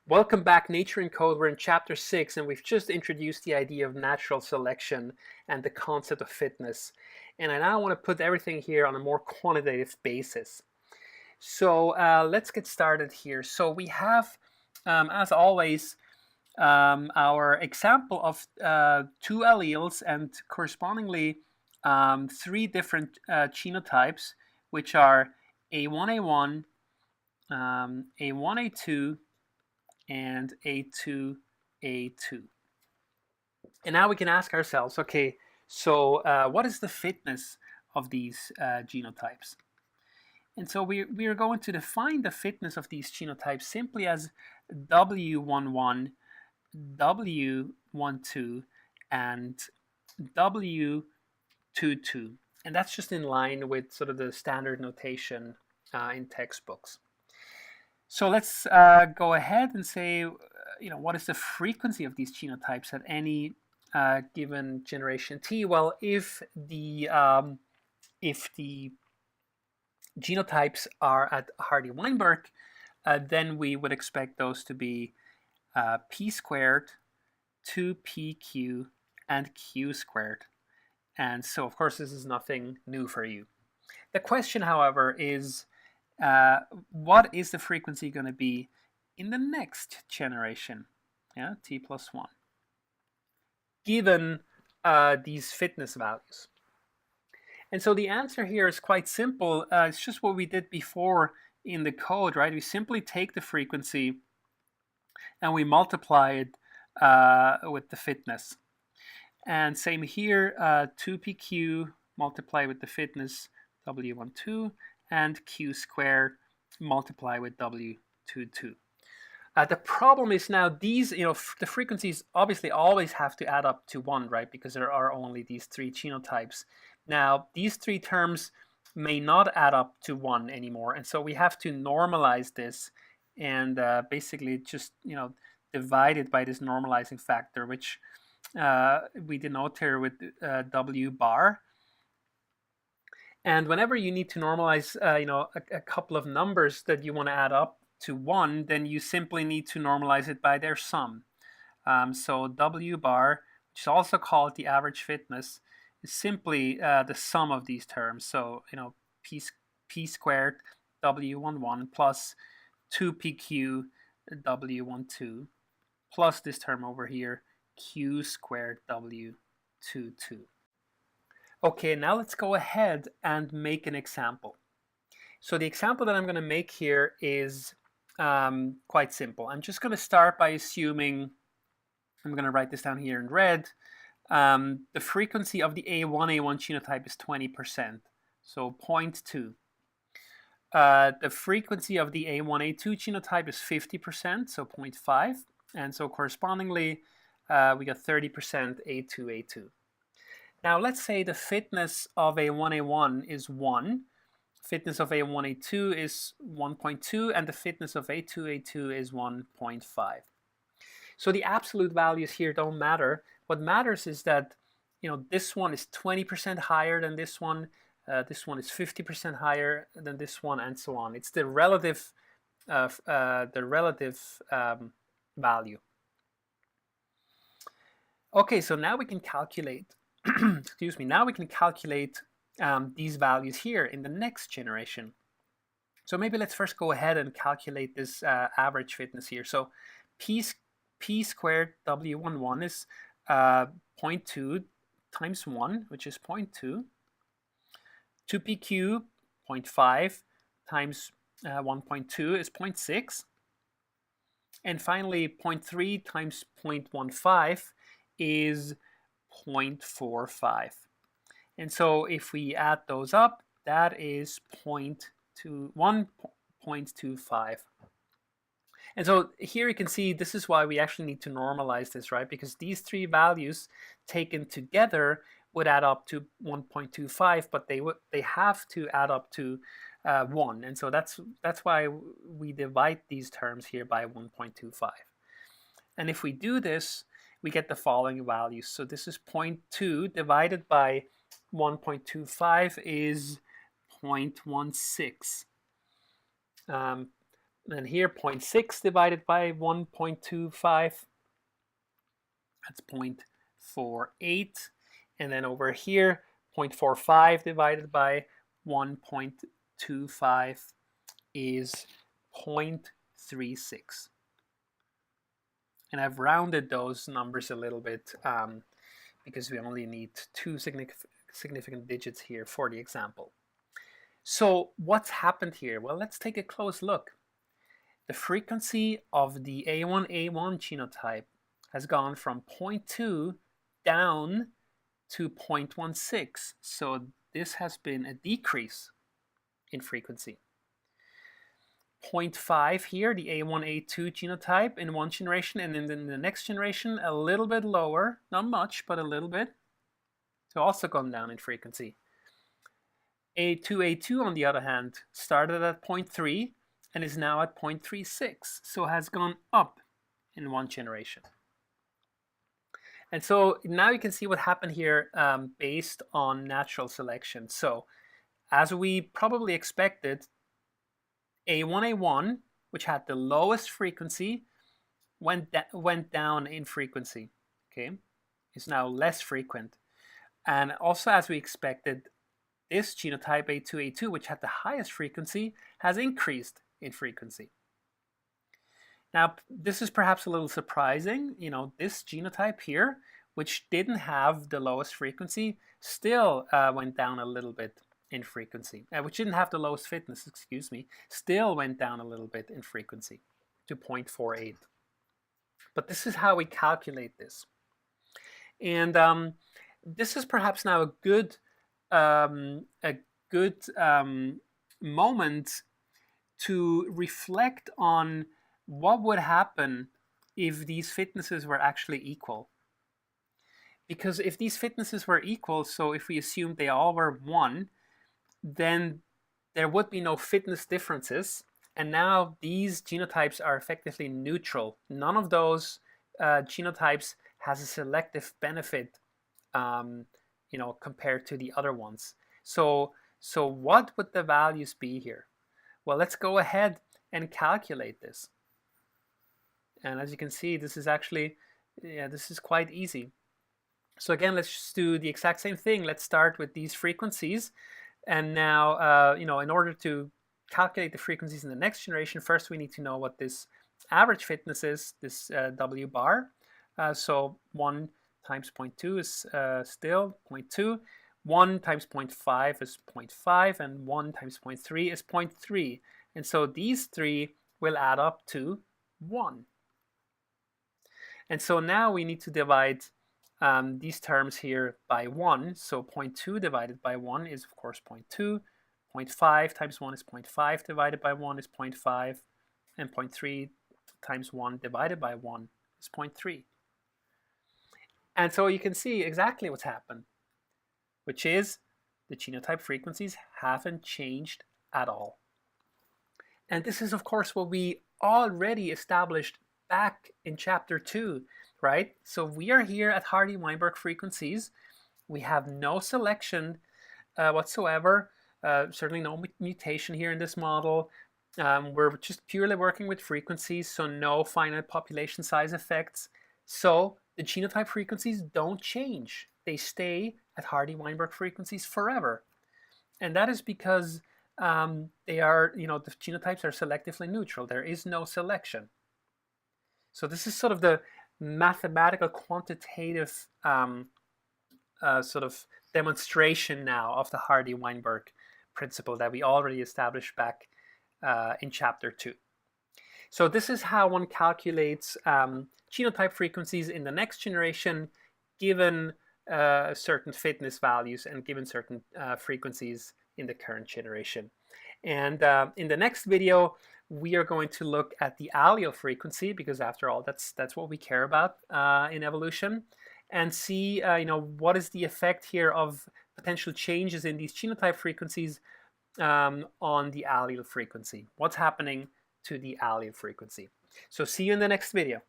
Welcome back, Nature in Code. We're in chapter 6, and we've just introduced the idea of natural selection and the concept of fitness. And I now want to put everything here on a more quantitative basis. So let's get started here. So we have, as always, our example of two alleles and correspondingly three different genotypes, which are A1A1, A1A2, and A2A2. And now we can ask ourselves, okay, so what is the fitness of these genotypes? And so we are going to define the fitness of these genotypes simply as W11, W12, and W22. And that's just in line with sort of the standard notation in textbooks. So let's go ahead and say, what is the frequency of these genotypes at any given generation t? Well, if the genotypes are at Hardy-Weinberg, then we would expect those to be p squared, 2pq, and q squared. And so, of course, this is nothing new for you. The question, however, is what is the frequency going to be in the next generation, t plus 1, given these fitness values? And so the answer here is quite simple. It's just what we did before in the code, right? We simply take the frequency and we multiply it with the fitness. And same here, 2pq multiply with the fitness W12, and q squared multiply with W22. The problem is now these, the frequencies obviously always have to add up to 1, right? Because there are only these three genotypes. Now, these three terms may not add up to 1 anymore. And so we have to normalize this and basically just, divide it by this normalizing factor, which we denote here with W bar. And whenever you need to normalize, a couple of numbers that you want to add up to 1, then you simply need to normalize it by their sum. So W bar, which is also called the average fitness, is simply the sum of these terms. So, p squared W11 plus 2pq W12 plus this term over here, q squared W22. Okay, now let's go ahead and make an example. So the example that I'm going to make here is quite simple. I'm just going to start by assuming, I'm going to write this down here in red, the frequency of the A1A1 genotype is 20%, so 0.2. The frequency of the A1A2 genotype is 50%, so 0.5. And so correspondingly, we got 30% A2A2. Now let's say the fitness of A1A1 is 1, fitness of A1A2 is 1.2, and the fitness of A2A2 is 1.5. So the absolute values here don't matter. What matters is that this one is 20% higher than this one is 50% higher than this one, and so on. It's the relative value. Okay, so now we can calculate. Excuse me. Now we can calculate these values here in the next generation. So maybe let's first go ahead and calculate this average fitness here. So p squared W11 is 0.2 times 1, which is 0.2. 2pq 0.5 times 1.2 is 0.6. And finally, 0.3 times 0.15 is 0.45. And so if we add those up, that is 1.25. And so here you can see this is why we actually need to normalize this, right? Because these three values taken together would add up to 1.25, but they have to add up to 1. And so that's why we divide these terms here by 1.25. And if we do this, we get the following values. So this is 0.2 divided by 1.25 is 0.16. then here 0.6 divided by 1.25, that's 0.48, and then over here 0.45 divided by 1.25 is 0.36. And I've rounded those numbers a little bit because we only need two significant digits here for the example. So what's happened here? Well, let's take a close look. The frequency of the A1A1 genotype has gone from 0.2 down to 0.16. So this has been a decrease in frequency. 0.5 here, the A1A2 genotype in one generation, and then in the next generation a little bit lower, not much, but a little bit. So also gone down in frequency. A2A2 on the other hand started at 0.3 and is now at 0.36, so has gone up in one generation. And so now you can see what happened here based on natural selection. So as we probably expected, A1A1, which had the lowest frequency, went down in frequency. Okay, it's now less frequent. And also, as we expected, this genotype A2A2, which had the highest frequency, has increased in frequency. Now, this is perhaps a little surprising. You know, this genotype here, which didn't have the lowest frequency, still went down a little bit in frequency, which didn't have the lowest fitness, excuse me, still went down a little bit in frequency to 0.48. But this is how we calculate this. And this is perhaps now a good moment to reflect on what would happen if these fitnesses were actually equal. Because if these fitnesses were equal, so if we assume they all were 1, then there would be no fitness differences. And now these genotypes are effectively neutral. None of those genotypes has a selective benefit compared to the other ones. So what would the values be here? Well, let's go ahead and calculate this. And as you can see, this is actually, this is quite easy. So again, let's just do the exact same thing. Let's start with these frequencies. And now, in order to calculate the frequencies in the next generation, first we need to know what this average fitness is, this W bar. So 1 times 0.2 is still 0.2. 1 times 0.5 is 0.5, and 1 times 0.3 is 0.3. And so these three will add up to 1. And so now we need to divide these terms here by 1. So 0.2 divided by 1 is, of course, 0.2. 0.5 times 1 is 0.5 divided by 1 is 0.5. And 0.3 times 1 divided by 1 is 0.3. And so you can see exactly what's happened, which is the genotype frequencies haven't changed at all. And this is, of course, what we already established back in chapter 2, right? So we are here at Hardy-Weinberg frequencies. We have no selection whatsoever, certainly no mutation here in this model. We're just purely working with frequencies, so no finite population size effects. So the genotype frequencies don't change. They stay at Hardy-Weinberg frequencies forever. And that is because they are, the genotypes are selectively neutral. There is no selection. So this is sort of the mathematical quantitative sort of demonstration now of the Hardy-Weinberg principle that we already established back in chapter 2. So this is how one calculates genotype frequencies in the next generation given certain fitness values and given certain frequencies in the current generation. And in the next video, we are going to look at the allele frequency, because after all, that's what we care about in evolution, and see what is the effect here of potential changes in these genotype frequencies on the allele frequency. What's happening to the allele frequency? So see you in the next video.